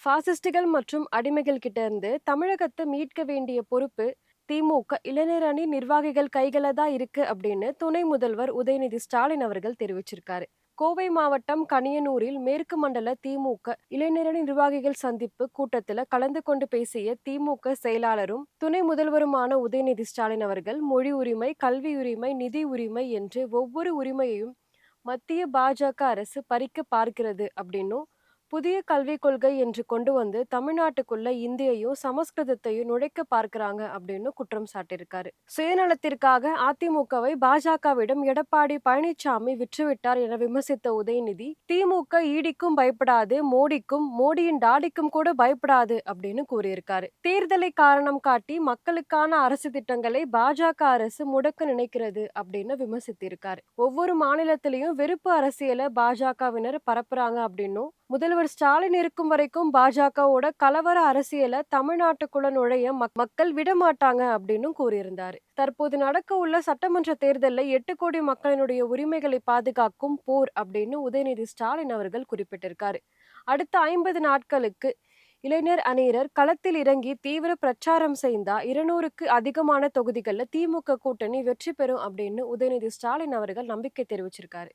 பாசிஸ்டுகள் மற்றும் அடிமைகள் கிட்ட இருந்து தமிழகத்தை மீட்க வேண்டிய பொறுப்பு திமுக இளைஞர் அணி நிர்வாகிகள் கையில தான் இருக்கு அப்படின்னு துணை முதல்வர் உதயநிதி ஸ்டாலின் அவர்கள் தெரிவிச்சிருக்காரு. கோவை மாவட்டம் கனியனூரில் மேற்கு மண்டல திமுக இளைஞரணி நிர்வாகிகள் சந்திப்பு கூட்டத்தில் கலந்து கொண்டு பேசிய திமுக செயலாளரும் துணை முதல்வருமான உதயநிதி ஸ்டாலின் அவர்கள் மொழி உரிமை, கல்வி உரிமை, நிதி உரிமை என்று ஒவ்வொரு உரிமையையும் மத்திய பாஜக அரசு பறிக்க பார்க்கிறது அப்படின்னும், புதிய கல்விக் கொள்கை என்று கொண்டு வந்து தமிழ்நாட்டுக்குள்ள இந்தியையும் சமஸ்கிருதத்தையும் நுழைக்க பார்க்கிறாங்க அப்படின்னு குற்றம் சாட்டியிருக்காரு. சுயநலத்திற்காக அதிமுகவை பாஜகவிடம் எடப்பாடி பழனிசாமி விற்றுவிட்டார் என விமர்சித்த உதயநிதி, திமுக ஈடிக்கும் பயப்படாது, மோடிக்கும் மோடியின் டாடிக்கும் கூட பயப்படாது அப்படின்னு கூறியிருக்காரு. தேர்தலை காரணம் காட்டி மக்களுக்கான அரசு திட்டங்களை பாஜக அரசு முடக்க நினைக்கிறது அப்படின்னு விமர்சித்திருக்காரு. ஒவ்வொரு மாநிலத்திலையும் வெறுப்பு அரசியலை பாஜகவினர் பரப்புறாங்க அப்படின்னும், முதல்வர் ஸ்டாலின் இருக்கும் வரைக்கும் பாஜகவோட கலவர அரசியலை தமிழ்நாட்டுக்குள்ள நுழைய மக்கள் விடமாட்டாங்க அப்படின்னு கூறியிருந்தாரு. தற்போது நடக்க உள்ள சட்டமன்ற தேர்தலில் 8 கோடி மக்களினுடைய உரிமைகளை பாதுகாக்கும் போர் அப்படின்னு உதயநிதி ஸ்டாலின் அவர்கள் குறிப்பிட்டிருக்காரு. அடுத்த 50 நாட்களுக்கு இளைஞர் அணியினர் களத்தில் இறங்கி தீவிர பிரச்சாரம் செய்தா 200க்கு அதிகமான தொகுதிகளில் திமுக கூட்டணி வெற்றி பெறும் அப்படின்னு உதயநிதி ஸ்டாலின் அவர்கள் நம்பிக்கை தெரிவிச்சிருக்காரு.